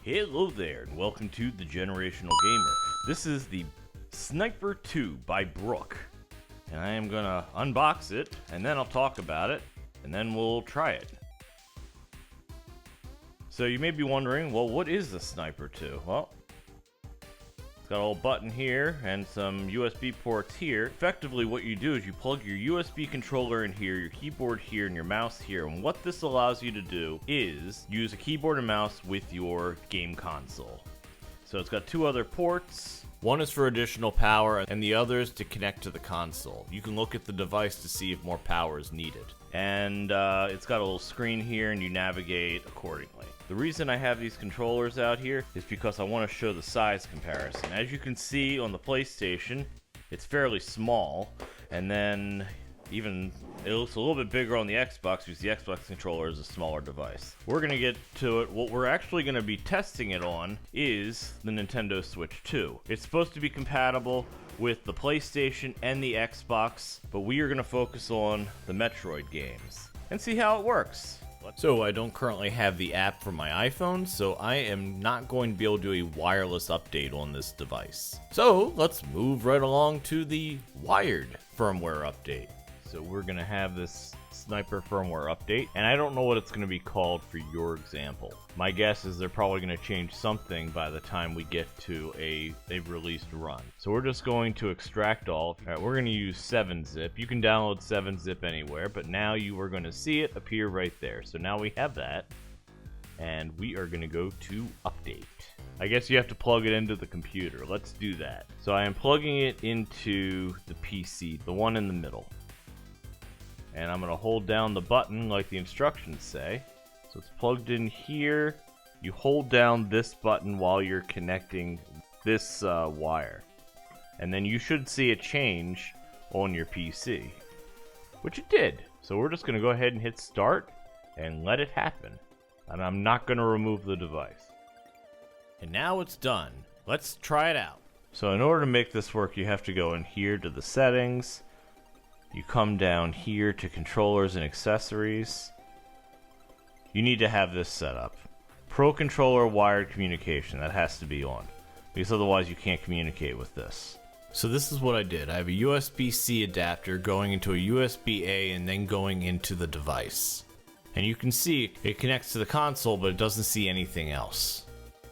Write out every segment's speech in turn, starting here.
Hello there, and welcome to The Generational Gamer. This is the Sniper 2 by Brook, and I am gonna unbox it, and then I'll talk about it, and then we'll try it. So you may be wondering, well, what is the Sniper 2? Well, it's got a little button here and some USB ports here. Effectively, what you do is you plug your USB controller in here, your keyboard here, and your mouse here. And what this allows you to do is use a keyboard and mouse with your game console. So it's got two other ports. One is for additional power, and the other is to connect to the console. You can look at the device to see if more power is needed. And it's got a little screen here, and you navigate accordingly. The reason I have these controllers out here is because I want to show the size comparison. As you can see on the PlayStation, it's fairly small, and then even it looks a little bit bigger on the Xbox because the Xbox controller is a smaller device. We're going to get to it. What we're actually going to be testing it on is the Nintendo Switch 2. It's supposed to be compatible with the PlayStation and the Xbox, but we are going to focus on the Metroid games and see how it works. So I don't currently have the app for my iPhone, so I am not going to be able to do a wireless update on this device. So let's move right along to the wired firmware update. So we're going to have this Sniper firmware update, and I don't know what it's going to be called for your example. My guess is they're probably going to change something by the time we get to a released run. So we're just going to extract all. Alright, we're going to use 7-zip. You can download 7-zip anywhere, but now you are going to see it appear right there. So now we have that, and we are going to go to update. I guess you have to plug it into the computer. Let's do that. So I am plugging it into the PC, the one in the middle. And I'm going to hold down the button like the instructions say. So it's plugged in here. You hold down this button while you're connecting this wire. And then you should see a change on your PC. Which it did. So we're just going to go ahead and hit start and let it happen. And I'm not going to remove the device. And now it's done. Let's try it out. So in order to make this work, you have to go in here to the settings. You come down here to controllers and accessories. You need to have this set up. Pro controller wired communication, that has to be on, because otherwise you can't communicate with this. So this is what I did. I have a USB-C adapter going into a USB-A and then going into the device. And you can see it connects to the console, but it doesn't see anything else.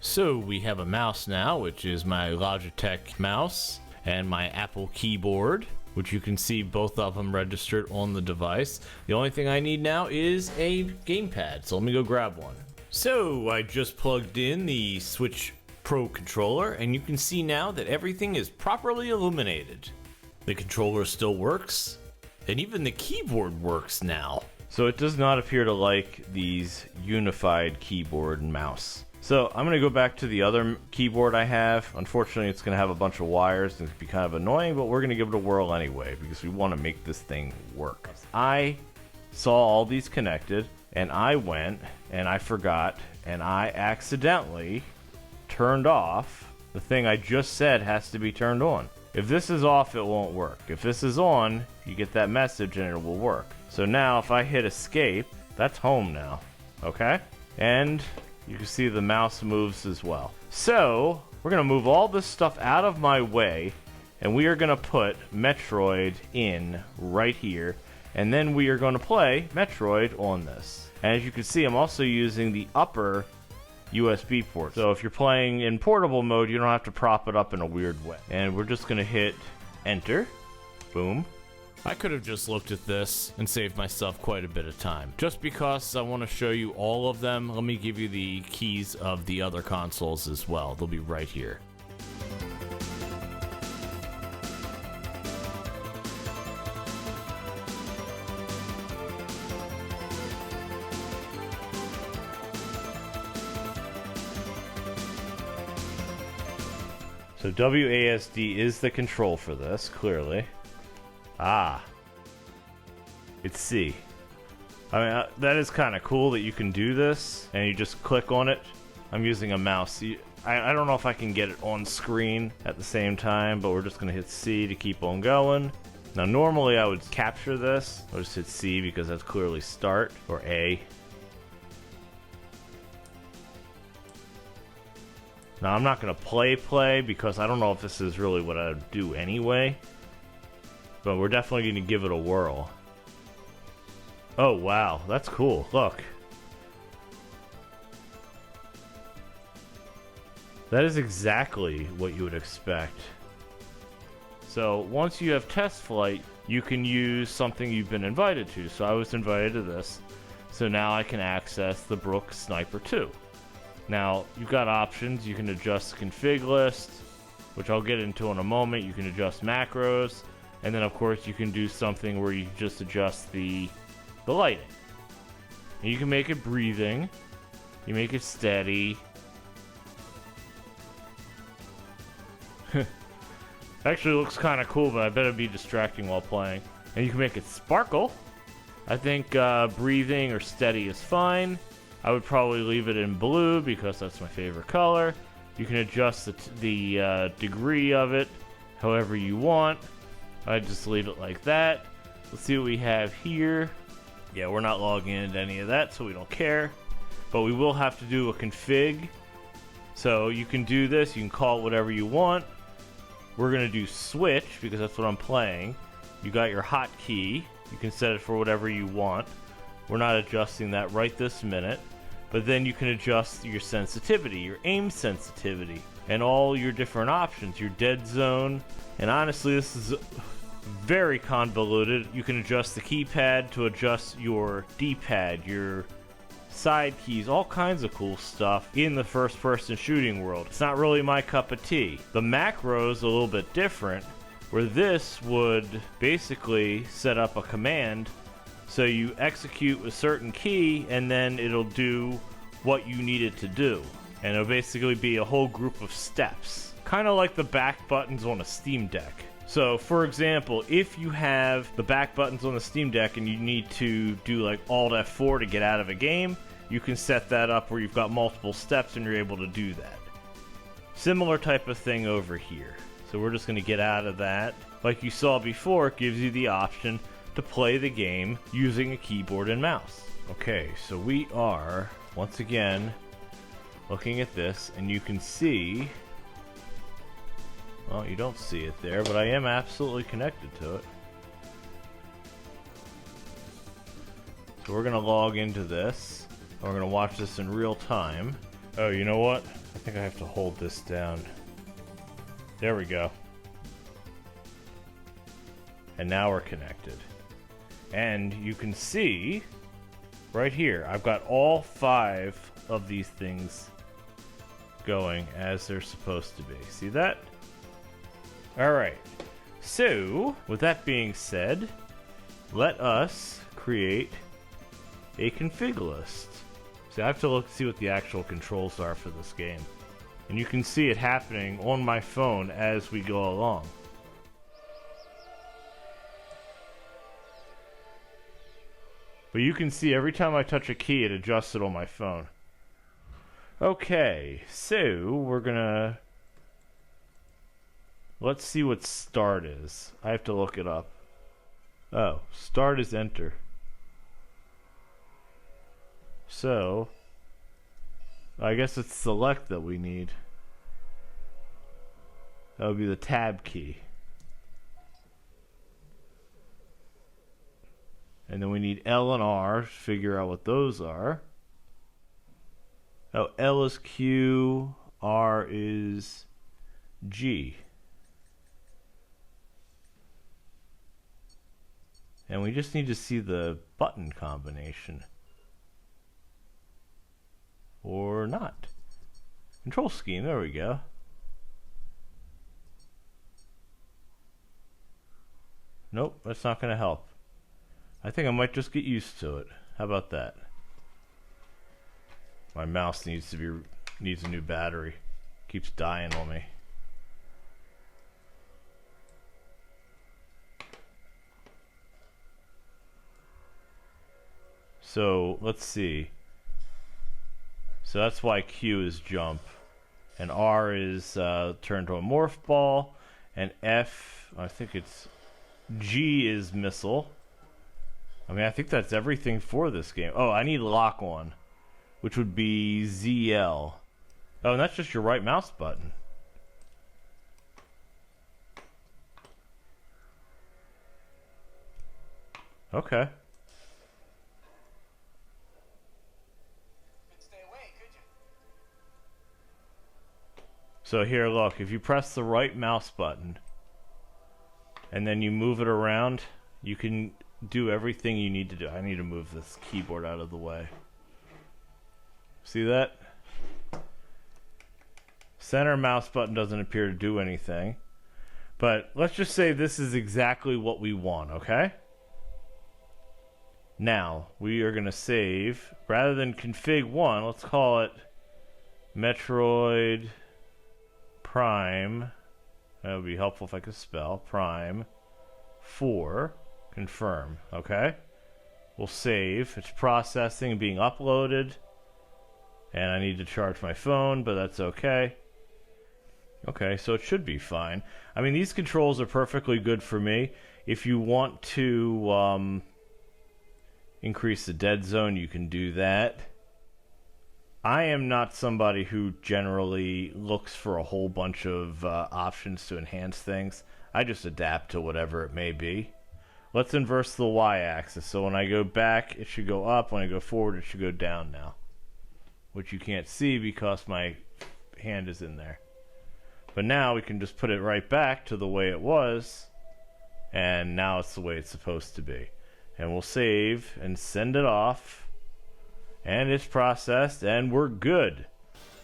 So we have a mouse now, which is my Logitech mouse, and my Apple keyboard, which you can see both of them registered on the device. The only thing I need now is a gamepad, so let me go grab one. So I just plugged in the Switch Pro controller, and you can see now that everything is properly illuminated. The controller still works, and even the keyboard works now. So it does not appear to like these unified keyboard and mouse. So I'm going to go back to the other keyboard I have. Unfortunately, it's going to have a bunch of wires and it's be kind of annoying, but we're going to give it a whirl anyway because we want to make this thing work. I saw all these connected, and I went and I forgot, and I accidentally turned off the thing I just said has to be turned on. If this is off, it won't work. If this is on, you get that message and it will work. So now if I hit escape, that's home now. Okay? And you can see the mouse moves as well. So we're going to move all this stuff out of my way, and we are going to put Metroid in right here, and then we are going to play Metroid on this. And as you can see, I'm also using the upper USB port. So if you're playing in portable mode, you don't have to prop it up in a weird way. And we're just going to hit enter. Boom. I could have just looked at this and saved myself quite a bit of time. Just because I want to show you all of them, let me give you the keys of the other consoles as well. They'll be right here. So WASD is the control for this, clearly. Ah, it's C. I mean, that is kind of cool that you can do this and you just click on it. I'm using a mouse. I don't know if I can get it on screen at the same time, but we're just going to hit C to keep on going. Now normally I would capture this. I'll just hit C because that's clearly start, or A. Now I'm not gonna play because I don't know if this is really what I'd do anyway. But we're definitely gonna give it a whirl. Oh wow, that's cool. Look. That is exactly what you would expect. So once you have test flight, you can use something you've been invited to. So I was invited to this. So now I can access the Brook Sniper 2. Now, you've got options. You can adjust the config list, which I'll get into in a moment. You can adjust macros. And then, of course, you can do something where you just adjust the lighting. And you can make it breathing. You make it steady. Actually looks kind of cool, but I bet it'd be distracting while playing. And you can make it sparkle. I think breathing or steady is fine. I would probably leave it in blue because that's my favorite color. You can adjust the degree of it however you want. I'd just leave it like that. Let's see what we have here. Yeah, we're not logging into any of that, so we don't care. But we will have to do a config. So you can do this. You can call it whatever you want. We're going to do switch because that's what I'm playing. You got your hotkey. You can set it for whatever you want. We're not adjusting that right this minute. But then you can adjust your sensitivity, your aim sensitivity, and all your different options, your dead zone. And honestly, this is very convoluted. You can adjust the keypad to adjust your D-pad, your side keys, all kinds of cool stuff in the first-person shooting world. It's not really my cup of tea. The macro's a little bit different, where this would basically set up a command so you execute a certain key and then it'll do what you need it to do. And it'll basically be a whole group of steps. Kind of like the back buttons on a Steam Deck. So, for example, if you have the back buttons on the Steam Deck and you need to do like Alt F4 to get out of a game, you can set that up where you've got multiple steps and you're able to do that. Similar type of thing over here. So we're just going to get out of that. Like you saw before, it gives you the option to play the game using a keyboard and mouse. Okay, so we are, once again, looking at this, and you can see... Well, you don't see it there, but I am absolutely connected to it. So we're going to log into this. We're going to watch this in real time. Oh, you know what? I think I have to hold this down. There we go. And now we're connected. And you can see right here, I've got all 5 of these things going as they're supposed to be. See that? Alright, so with that being said, let us create a config list. See, I have to look see what the actual controls are for this game. And you can see it happening on my phone as we go along. But you can see every time I touch a key, it adjusts it on my phone. Okay, so we're gonna... Let's see what start is. I have to look it up. Oh, start is enter. So, I guess it's select that we need. That would be the tab key. And then we need L and R to figure out what those are. Oh, L is Q, R is G. And we just need to see the button combination. Or not. Control scheme, there we go. Nope, that's not going to help. I think I might just get used to it. How about that? My mouse needs a new battery. Keeps dying on me. So let's see. So that's why Q is jump, and R is turn to a morph ball, and F, I think it's G is missile. I mean, I think that's everything for this game. Oh, I need lock on, which would be ZL. Oh, and that's just your right mouse button. Okay. Stay away, could you? So here, look, if you press the right mouse button and then you move it around, you can do everything you need to do. I need to move this keyboard out of the way. See that? Center mouse button doesn't appear to do anything. But let's just say this is exactly what we want, okay? Now, we are going to save. Rather than config1, let's call it Metroid Prime. That would be helpful if I could spell. Prime 4. Confirm, okay? We'll save. It's processing and being uploaded. And I need to charge my phone, but that's okay. Okay, so it should be fine. I mean, these controls are perfectly good for me. If you want to increase the dead zone, you can do that. I am not somebody who generally looks for a whole bunch of options to enhance things. I just adapt to whatever it may be. Let's inverse the y-axis. So when I go back, it should go up. When I go forward, it should go down now. Which you can't see because my hand is in there. But now we can just put it right back to the way it was, and now it's the way it's supposed to be. And we'll save and send it off, and it's processed, and we're good.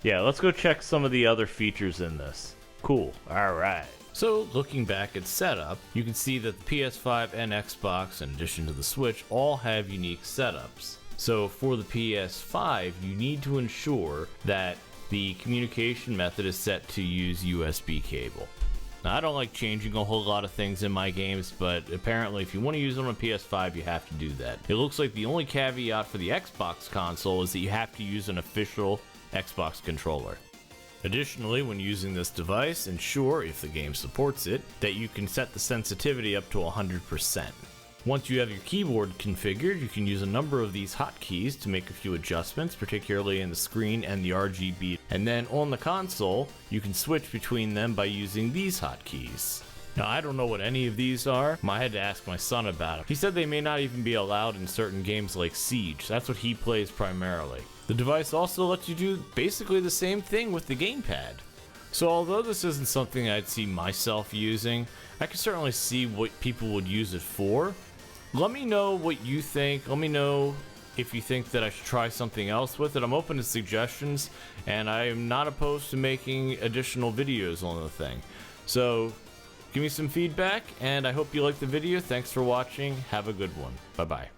Yeah, let's go check some of the other features in this. Cool. Alright. So, looking back at setup, you can see that the PS5 and Xbox, in addition to the Switch, all have unique setups. So, for the PS5, you need to ensure that the communication method is set to use USB cable. Now, I don't like changing a whole lot of things in my games, but apparently if you want to use it on a PS5, you have to do that. It looks like the only caveat for the Xbox console is that you have to use an official Xbox controller. Additionally, when using this device, ensure, if the game supports it, that you can set the sensitivity up to 100%. Once you have your keyboard configured, you can use a number of these hotkeys to make a few adjustments, particularly in the screen and the RGB. And then on the console, you can switch between them by using these hotkeys. Now, I don't know what any of these are. I had to ask my son about it. He said they may not even be allowed in certain games like Siege. That's what he plays primarily. The device also lets you do basically the same thing with the gamepad. So although this isn't something I'd see myself using, I can certainly see what people would use it for. Let me know what you think. Let me know if you think that I should try something else with it. I'm open to suggestions, and I am not opposed to making additional videos on the thing. So give me some feedback, and I hope you liked the video. Thanks for watching. Have a good one. Bye-bye.